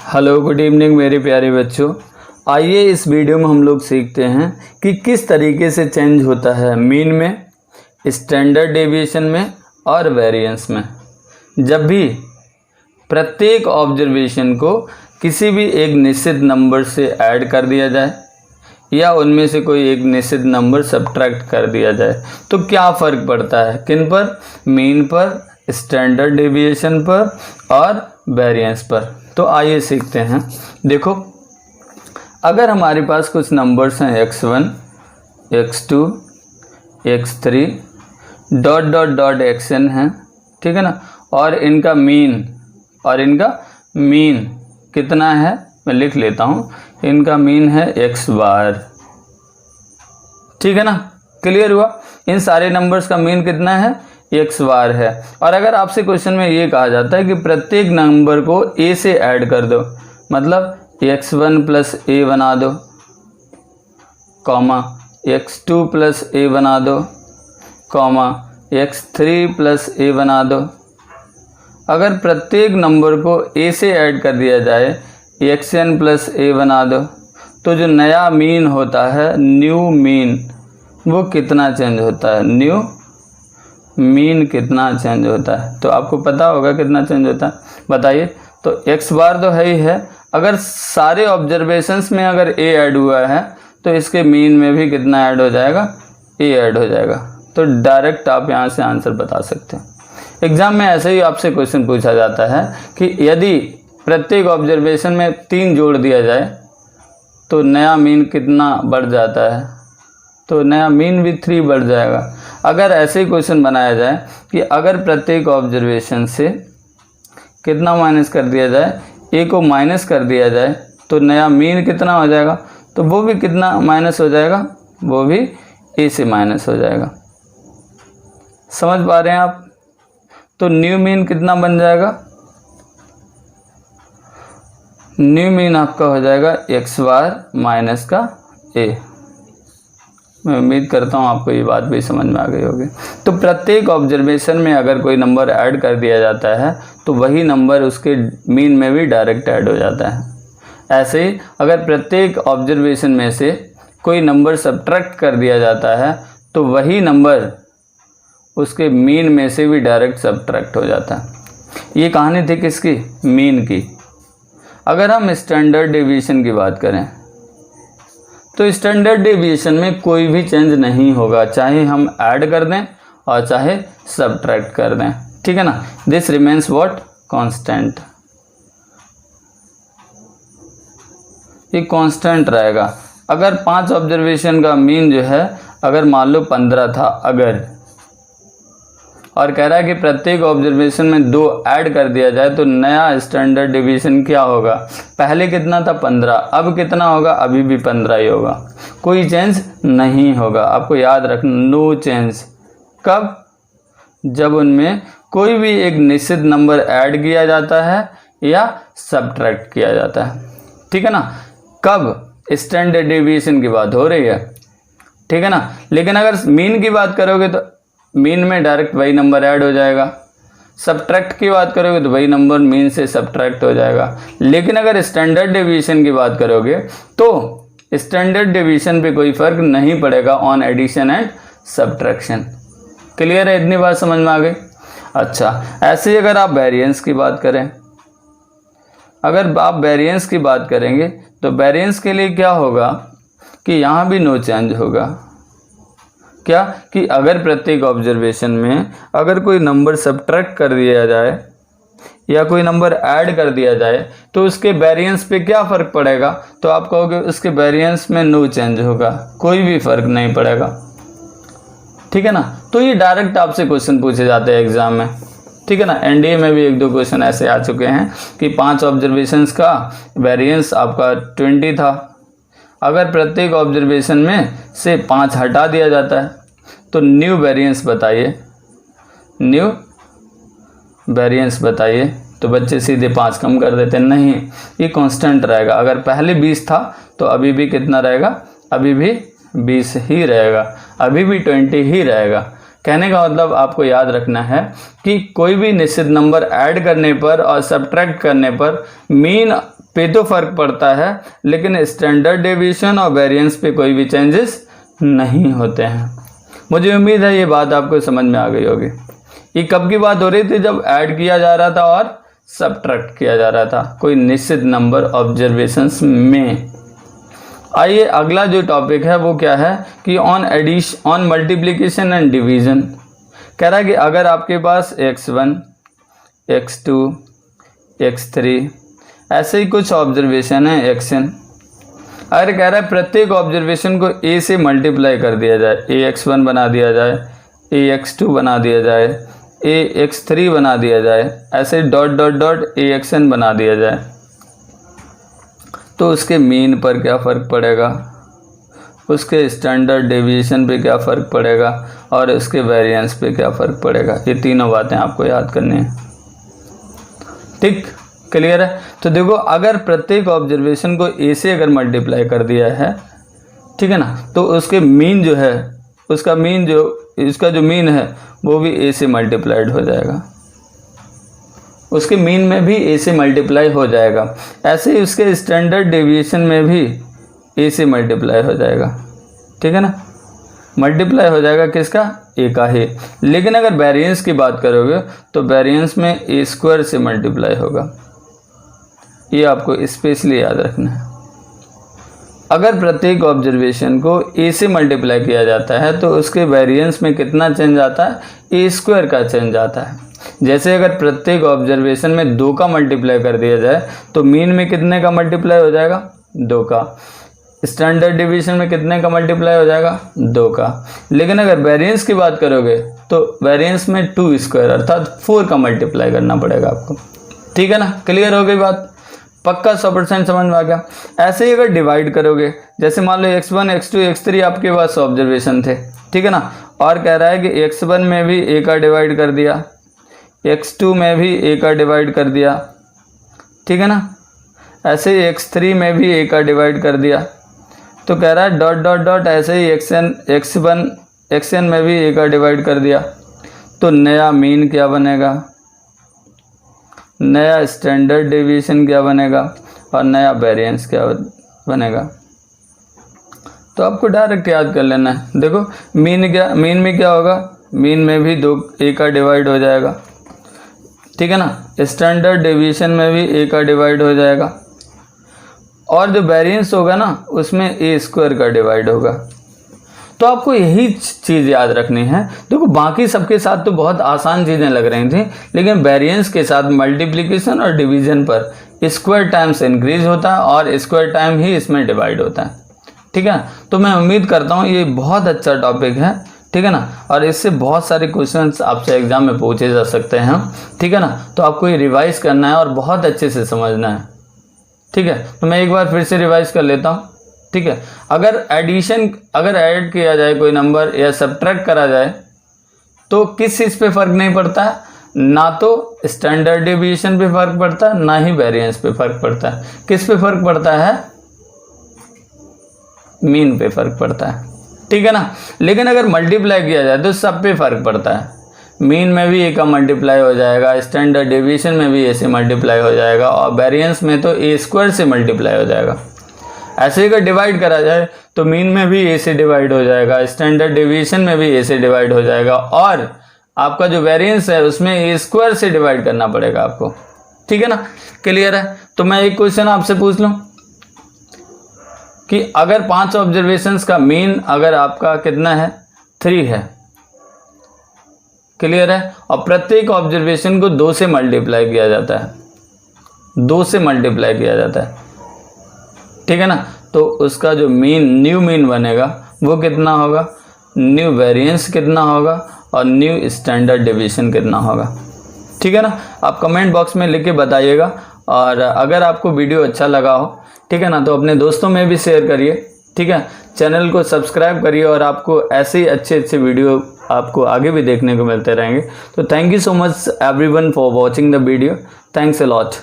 Hello good evening मेरे प्यारे बच्चों। आइए इस वीडियो में हम लोग सीखते हैं कि किस तरीके से चेंज होता है मीन में, स्टैंडर्ड डेविएशन में और वेरिएंस में। जब भी प्रत्येक ऑब्जर्वेशन को किसी भी एक निश्चित नंबर से ऐड कर दिया जाए या उनमें से कोई एक निश्चित नंबर सब्ट्रैक्ट कर दिया जाए तो क्या फ़र्क पड़ता है, किन पर? मीन पर, स्टैंडर्ड डेविएशन पर और वेरिएंस पर। तो आइए सीखते हैं। देखो, अगर हमारे पास कुछ नंबर्स हैं x1, x2, x3 dot dot dot xn है, ठीक है ना, और इनका मीन कितना है, मैं लिख लेता हूँ, इनका मीन है x बार, ठीक है ना, क्लियर हुआ। इन सारे नंबर्स का मीन कितना है, x बार है। और अगर आपसे क्वेश्चन में ये कहा जाता है कि प्रत्येक नंबर को a से ऐड कर दो, मतलब x1 प्लस a बना दो, कॉमा x2 प्लस a बना दो, कॉमा x3 प्लस a बना दो। अगर प्रत्येक नंबर को a से ऐड कर दिया जाए, xn प्लस a बना दो, तो जो नया मीन होता है, न्यू मीन, वो कितना चेंज होता है, न्यू मीन कितना चेंज होता है। तो आपको पता होगा कितना चेंज होता है, बताइए। तो x बार तो है ही है, अगर सारे ऑब्जर्वेशंस में अगर a ऐड हुआ है तो इसके मीन में भी कितना ऐड हो जाएगा, a ऐड हो जाएगा। तो डायरेक्ट आप यहाँ से आंसर बता सकते हैं। एग्जाम में ऐसे ही आपसे क्वेश्चन पूछा जाता है कि यदि प्रत्येक ऑब्जर्वेशन में 3 जोड़ दिया जाए तो नया मीन कितना बढ़ जाता है, तो नया मीन भी 3 बढ़ जाएगा। अगर ऐसे ही क्वेश्चन बनाया जाए कि अगर प्रत्येक ऑब्जर्वेशन से कितना माइनस कर दिया जाए, a को माइनस कर दिया जाए, तो नया मीन कितना हो जाएगा, तो वो भी कितना माइनस हो जाएगा, वो भी a से माइनस हो जाएगा। समझ पा रहे हैं आप? तो न्यू मीन कितना बन जाएगा, न्यू मीन आपका हो जाएगा x बार माइनस का a। मैं उम्मीद करता हूँ आपको ये बात भी समझ में आ गई होगी। तो प्रत्येक ऑब्जर्वेशन में अगर कोई नंबर ऐड कर दिया जाता है तो वही नंबर उसके मीन में भी डायरेक्ट ऐड हो जाता है। ऐसे ही अगर प्रत्येक ऑब्जर्वेशन में से कोई नंबर सब्ट्रैक्ट कर दिया जाता है तो वही नंबर उसके मीन में से भी डायरेक्ट सब्ट्रैक्ट हो जाता है। ये कहानी थी किसकी, मीन की। अगर हम स्टैंडर्ड डेविएशन की बात करें तो स्टैंडर्ड डेविएशन में कोई भी चेंज नहीं होगा, चाहे हम ऐड कर दें और चाहे सब्ट्रैक्ट कर दें, ठीक है ना। This remains what, constant. ये कांस्टेंट रहेगा। अगर 5 ऑब्जर्वेशन का मीन जो है, अगर मान लो 15 था, अगर, और कह रहा है कि प्रत्येक ऑब्जर्वेशन में 2 ऐड कर दिया जाए तो नया स्टैंडर्ड डेविएशन क्या होगा, पहले कितना था 15, अब कितना होगा, अभी भी 15 ही होगा, कोई चेंज नहीं होगा। आपको याद रखना, नो चेंज। कब? जब उनमें कोई भी एक निश्चित नंबर ऐड किया जाता है या सब्ट्रैक्ट किया जाता है, ठीक है ना। कब? स्टैंडर्ड डेविएशन की बात हो रही है, ठीक है ना। लेकिन अगर मीन की बात करोगे तो मीन में डायरेक्ट वही नंबर ऐड हो जाएगा, सब्ट्रैक्ट की बात करोगे तो वही नंबर मीन से सब्ट्रैक्ट हो जाएगा। लेकिन अगर स्टैंडर्ड डेविएशन की बात करोगे तो स्टैंडर्ड डेविएशन पे कोई फर्क नहीं पड़ेगा on addition and subtraction. Clear है? इतनी बात समझ में आ गई। अच्छा, ऐसे ही अगर आप वेरिएंस की बात करें, अगर आप वेरिएंस की बात करेंगे तो वेरिएंस के लिए क्या होगा कि यहाँ भी नो चेंज होगा। क्या कि अगर प्रत्येक ऑब्जर्वेशन में अगर कोई नंबर सब्ट्रैक्ट कर दिया जाए या कोई नंबर ऐड कर दिया जाए तो उसके वेरिएंस पे क्या फ़र्क पड़ेगा, तो आप कहोगे उसके वेरिएंस में नो चेंज होगा, कोई भी फ़र्क नहीं पड़ेगा, ठीक है ना। तो ये डायरेक्ट आपसे क्वेश्चन पूछे जाते हैं एग्जाम में, ठीक है ना। एनडीए में भी 1-2 क्वेश्चन ऐसे आ चुके हैं कि 5 ऑब्जर्वेशंस का वेरिएंस आपका 20 था, अगर प्रत्येक ऑब्जर्वेशन में से 5 हटा दिया जाता है तो न्यू वेरिएंस बताइए, न्यू वेरिएंस बताइए। तो बच्चे सीधे 5 कम कर देते हैं, नहीं, ये कांस्टेंट रहेगा। अगर पहले 20 था तो अभी भी कितना रहेगा, अभी भी 20 ही रहेगा, अभी भी 20 ही रहेगा। कहने का मतलब आपको याद रखना है कि कोई भी निश्चित नंबर ऐड करने पर और सब्ट्रैक्ट करने पर मीन पे तो फ़र्क पड़ता है, लेकिन स्टैंडर्ड डेविएशन और वेरिएंस पे कोई भी चेंजेस नहीं होते हैं। मुझे उम्मीद है ये बात आपको समझ में आ गई होगी। ये कब की बात हो रही थी? जब ऐड किया जा रहा था और सब्ट्रैक्ट किया जा रहा था कोई निश्चित नंबर ऑब्जर्वेशंस में। आइए अगला जो टॉपिक है वो क्या है कि ऑन मल्टीप्लिकेशन एंड डिवीज़न। कह रहा है कि अगर आपके पास x1, x2, x3 ऐसे ही कुछ ऑब्जर्वेशन है xn, अगर कह रहा है प्रत्येक ऑब्जर्वेशन को a से मल्टीप्लाई कर दिया जाए, ax1 बना दिया जाए, ax2 बना दिया जाए, ax3 बना दिया जाए, ऐसे डॉट डॉट डॉट axn बना दिया जाए, तो उसके मीन पर क्या फ़र्क पड़ेगा, उसके स्टैंडर्ड डेविएशन पे क्या फ़र्क पड़ेगा और उसके वेरिएंस पे क्या फ़र्क पड़ेगा। ये तीनों बातें आपको याद करनी है। ठीक, क्लियर है? तो देखो, अगर प्रत्येक ऑब्जर्वेशन को ए से अगर मल्टीप्लाई कर दिया है, ठीक है ना, तो उसके मीन जो है, उसका मीन जो इसका जो मीन है वो भी ए से मल्टीप्लाइड हो जाएगा, उसके मीन में भी ए से मल्टीप्लाई हो जाएगा। ऐसे ही उसके स्टैंडर्ड डेविएशन में भी ए से मल्टीप्लाई हो जाएगा। ठीक है ना, मल्टीप्लाई हो जाएगा किसका? ए का ही। लेकिन अगर वेरिएंस की बात करोगे तो वेरिएंस में ए स्क्वायर से मल्टीप्लाई होगा। ये आपको स्पेशली याद रखना है। अगर प्रत्येक ऑब्जर्वेशन को ए से मल्टीप्लाई किया जाता है तो उसके वेरिएंस में कितना चेंज आता है? ए स्क्वायर का चेंज आता है। जैसे अगर प्रत्येक ऑब्जर्वेशन में 2 का मल्टीप्लाई कर दिया जाए तो मीन में कितने का मल्टीप्लाई हो जाएगा? 2 का। स्टैंडर्ड डिवीजन में कितने का मल्टीप्लाई हो जाएगा? 2 का। लेकिन अगर वेरिएंस की बात करोगे तो वेरिएंस में 2 स्क्वायर अर्थात 4 का मल्टीप्लाई करना पड़ेगा आपको। ठीक है ना, क्लियर हो गई बात? पक्का 100% समझ में आ गया। ऐसे ही अगर डिवाइड करोगे, जैसे मान लो x1, x2, x3 आपके पास ऑब्जर्वेशन थे, ठीक है ना, और कह रहा है कि x1 में भी a का डिवाइड कर दिया, x2 में भी a का डिवाइड कर दिया, ठीक है ना, ऐसे ही x3 में भी a का डिवाइड कर दिया, तो कह रहा है डॉट डॉट डॉट ऐसे ही xn में भी a का डिवाइड कर दिया, तो नया मीन क्या बनेगा, नया स्टैंडर्ड डेविएशन क्या बनेगा और नया वेरिएंस क्या बनेगा। तो आपको डायरेक्ट याद कर लेना है। देखो मीन में क्या होगा? मीन में भी 2 a का डिवाइड हो जाएगा, ठीक है ना, स्टैंडर्ड डेविएशन में भी a का डिवाइड हो जाएगा, और जो वेरिएंस होगा ना उसमें a स्क्वायर का डिवाइड होगा। तो आपको यही चीज़ याद रखनी है। देखो बाकी सबके साथ तो बहुत आसान चीज़ें लग रही थी, लेकिन वेरिएंस के साथ मल्टीप्लिकेशन और डिवीजन पर स्क्वायर टाइम्स इंक्रीज होता है और स्क्वायर टाइम ही इसमें डिवाइड होता है। ठीक है, तो मैं उम्मीद करता हूँ ये बहुत अच्छा टॉपिक है, ठीक है ना, और इससे बहुत सारे क्वेश्चंस आपसे एग्जाम में पूछे जा सकते हैं, ठीक है ना। तो आपको ये रिवाइज करना है और बहुत अच्छे से समझना है, ठीक है। तो मैं एक बार फिर से रिवाइज कर लेता हूँ, ठीक है। अगर ऐड किया जाए कोई नंबर या सब्ट्रैक्ट करा जाए तो किस चीज़ पे फ़र्क नहीं पड़ता है? ना तो स्टैंडर्ड डेविएशन पे फ़र्क पड़ता है, ना ही वेरिएंस पे फ़र्क पड़ता है। किस पे फ़र्क पड़ता है? मीन पे फ़र्क पड़ता है, ठीक है ना। लेकिन अगर मल्टीप्लाई किया जाए तो सब पे फ़र्क पड़ता है। मीन में भी ए का मल्टीप्लाई हो जाएगा, स्टैंडर्ड डेविएशन में भी ए से मल्टीप्लाई हो जाएगा, और वेरिएंस में तो ए स्क्वायर से मल्टीप्लाई हो जाएगा। ऐसे ही अगर डिवाइड करा जाए तो मीन में भी ए से डिवाइड हो जाएगा, स्टैंडर्ड डेविएशन में भी ए से डिवाइड हो जाएगा, और आपका जो वेरिएंस है उसमें ए स्क्वायर से डिवाइड करना पड़ेगा आपको, ठीक है ना। क्लियर है? तो मैं एक क्वेश्चन आपसे पूछ लूँ कि अगर 5 ऑब्जर्वेशंस का मीन अगर आपका कितना है? 3 है, क्लियर है, और प्रत्येक ऑब्जर्वेशन को 2 से मल्टीप्लाई किया जाता है, 2 से मल्टीप्लाई किया जाता है, ठीक है ना। तो उसका जो न्यू मीन बनेगा वो कितना होगा, न्यू वेरिएंस कितना होगा और न्यू स्टैंडर्ड डेविएशन कितना होगा, ठीक है ना। आप कमेंट बॉक्स में लिख के बताइएगा, और अगर आपको वीडियो अच्छा लगा हो, ठीक है ना, तो अपने दोस्तों में भी शेयर करिए, ठीक है। चैनल को सब्सक्राइब करिए, और आपको ऐसे ही अच्छे वीडियो आपको आगे भी देखने को मिलते रहेंगे। तो thank you so much everyone for watching the video. Thanks a lot.